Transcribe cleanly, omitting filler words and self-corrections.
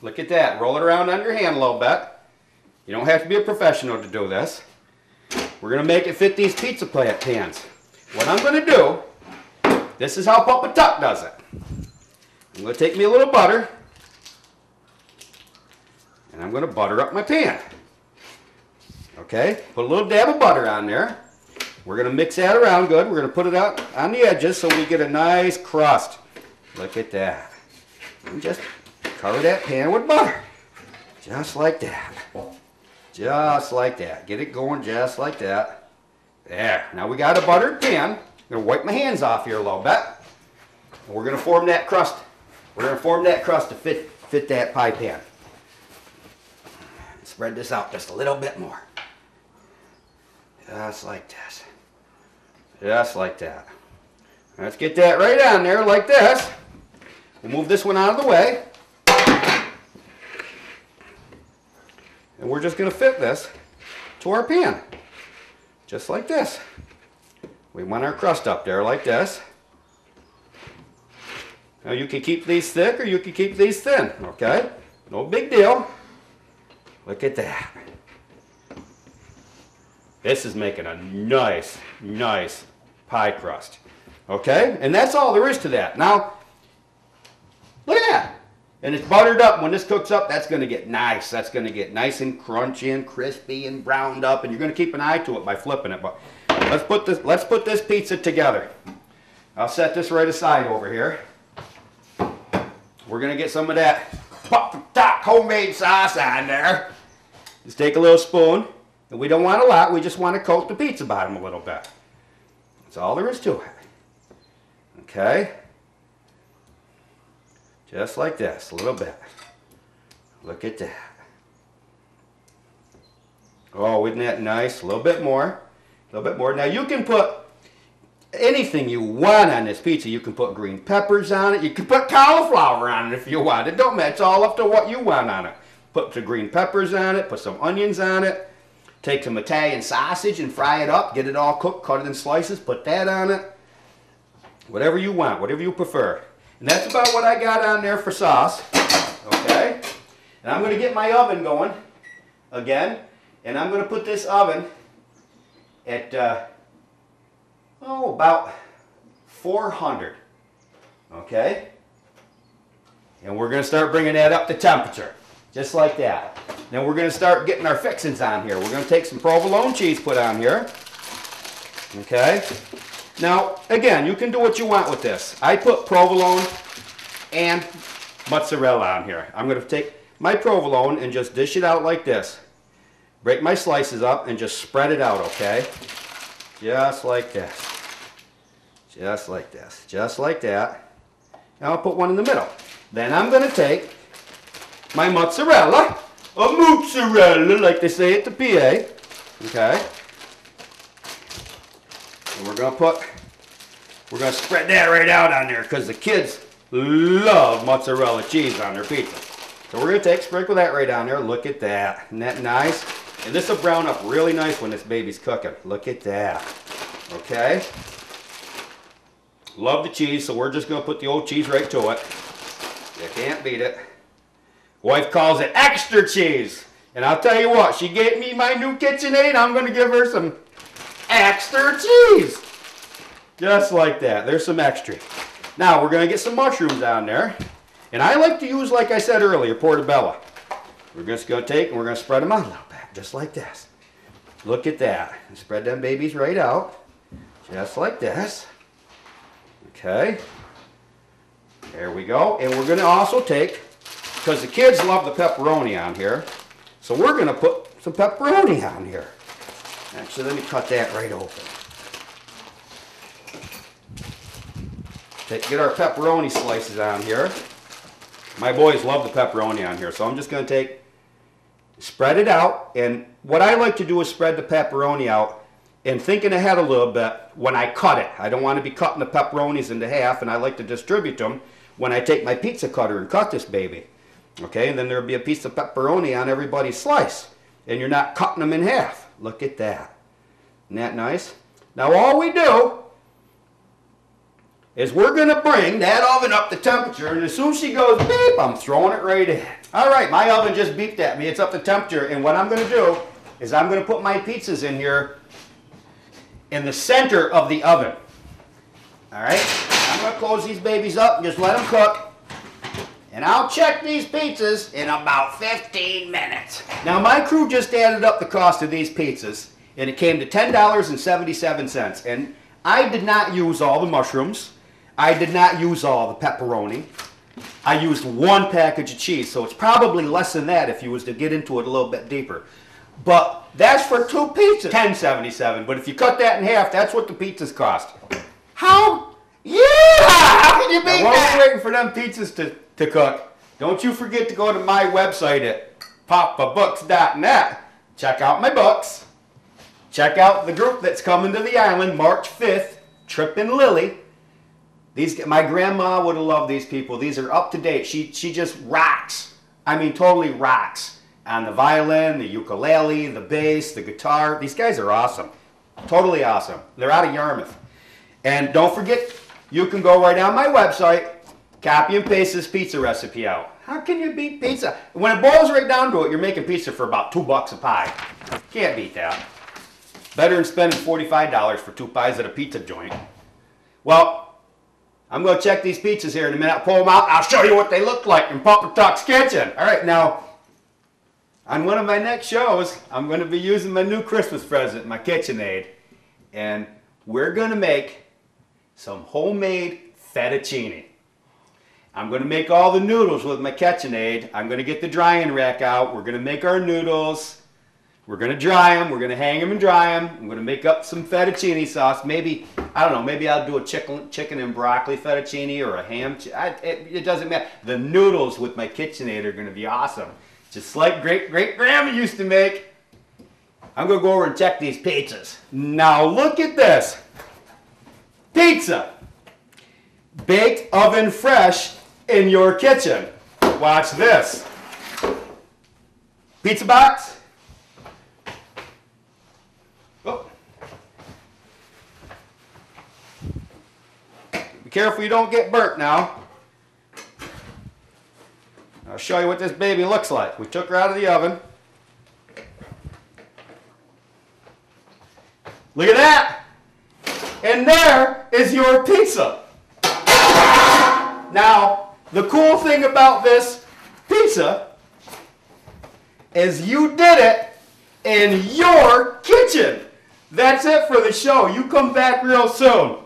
Look at that. Roll it around on your hand a little bit. You don't have to be a professional to do this. We're going to make it fit these pizza pans. What I'm going to do, this is how Papa Tuck does it. I'm going to take me a little butter, and I'm going to butter up my pan. Okay, put a little dab of butter on there. We're going to mix that around good. We're going to put it out on the edges so we get a nice crust. Look at that. And just cover that pan with butter. Just like that. Just like that. Get it going just like that. There. Now we got a buttered pan. I'm going to wipe my hands off here a little bit. And we're going to form that crust. We're going to form that crust to fit that pie pan. Spread this out just a little bit more. Just like this. Just like that. Let's get that right on there like this. We'll move this one out of the way. And we're just going to fit this to our pan. Just like this. We want our crust up there like this. Now you can keep these thick or you can keep these thin. Okay? No big deal. Look at that. This is making a nice, nice pie crust. Okay? And that's all there is to that. Now, look at that. And it's buttered up. When this cooks up, that's going to get nice. That's going to get nice and crunchy and crispy and browned up. And you're going to keep an eye to it by flipping it. But let's put this pizza together. I'll set this right aside over here. We're going to get some of that PapaTucks homemade sauce on there. Just take a little spoon. And we don't want a lot. We just want to coat the pizza bottom a little bit. That's all there is to it. Okay? Just like this, a little bit. Look at that. Oh, isn't that nice? A little bit more. A little bit more. Now you can put anything you want on this pizza. You can put green peppers on it. You can put cauliflower on it if you want. It don't matter. It's all up to what you want on it. Put some green peppers on it. Put some onions on it. Take some Italian sausage and fry it up. Get it all cooked. Cut it in slices. Put that on it. Whatever you want. Whatever you prefer. And that's about what I got on there for sauce. Okay? And I'm going to get my oven going again. And I'm going to put this oven at, about 400. Okay? And we're going to start bringing that up to temperature. Just like that. Then we're going to start getting our fixings on here. We're going to take some provolone cheese put on here. Okay? Now, again, you can do what you want with this. I put provolone and mozzarella on here. I'm going to take my provolone and just dish it out like this. Break my slices up and just spread it out, okay? Just like this. Just like this. Just like that. And I'll put one in the middle. Then I'm going to take my mozzarella, like they say at the PA, okay? And we're going to spread that right out on there because the kids love mozzarella cheese on their pizza. So we're going to sprinkle that right on there. Look at that. Isn't that nice? And this will brown up really nice when this baby's cooking. Look at that. Okay? Love the cheese, so we're just going to put the old cheese right to it. You can't beat it. Wife calls it extra cheese. And I'll tell you what, she gave me my new KitchenAid. I'm going to give her some extra cheese. Just like that. There's some extra. Now we're going to get some mushrooms on there. And I like to use, like I said earlier, portobello. We're just going to take and we're going to spread them out a little bit. Just like this. Look at that. And spread them babies right out. Just like this. Okay. There we go. And we're going to also take, because the kids love the pepperoni on here, so we're going to put some pepperoni on here. Actually, let me cut that right open. Get our pepperoni slices on here. My boys love the pepperoni on here, so I'm just going to spread it out. And what I like to do is spread the pepperoni out and thinking ahead a little bit when I cut it. I don't want to be cutting the pepperonis into half, and I like to distribute them when I take my pizza cutter and cut this baby. Okay, and then there'll be a piece of pepperoni on everybody's slice. And you're not cutting them in half. Look at that. Isn't that nice? Now all we do is we're going to bring that oven up to temperature, and as soon as she goes beep, I'm throwing it right in. All right, my oven just beeped at me. It's up to temperature, and what I'm going to do is I'm going to put my pizzas in here in the center of the oven. All right, I'm going to close these babies up and just let them cook. And I'll check these pizzas in about 15 minutes. Now my crew just added up the cost of these pizzas, and it came to $10.77. And I did not use all the mushrooms. I did not use all the pepperoni. I used one package of cheese, so it's probably less than that if you was to get into it a little bit deeper. But that's for 2 pizzas, $10.77. But if you cut that in half, that's what the pizzas cost. How? Yeah! How can you beat that? While we're waiting for them pizzas to cook, don't you forget to go to my website at PapaBooks.net. Check out my books. Check out the group that's coming to the island March 5th, Trip and Lily. My grandma would have loved these people. These are up to date. She just rocks. I mean, totally rocks. On the violin, the ukulele, the bass, the guitar. These guys are awesome. Totally awesome. They're out of Yarmouth. And don't forget, you can go right on my website, copy and paste this pizza recipe out. How can you beat pizza? When it boils right down to it, you're making pizza for about $2 a pie. Can't beat that. Better than spending $45 for 2 pies at a pizza joint. Well, I'm going to check these pizzas here in a minute. I'll pull them out. I'll show you what they look like in PapaTucks kitchen. All right, now, on one of my next shows, I'm going to be using my new Christmas present, my KitchenAid. And we're going to make some homemade fettuccine. I'm going to make all the noodles with my KitchenAid. I'm going to get the drying rack out. We're going to make our noodles. We're going to dry them. We're going to hang them and dry them. I'm going to make up some fettuccine sauce. Maybe, I don't know, maybe I'll do a chicken and broccoli fettuccine or a ham. It doesn't matter. The noodles with my KitchenAid are going to be awesome. Just like great-great-grandma used to make. I'm going to go over and check these pizzas. Now look at this. Pizza. Baked oven fresh in your kitchen. Watch this. Pizza box. Oh. Be careful you don't get burnt now. I'll show you what this baby looks like. We took her out of the oven. Look at that. And there is your pizza. Now, the cool thing about this pizza is you did it in your kitchen. That's it for the show. You come back real soon.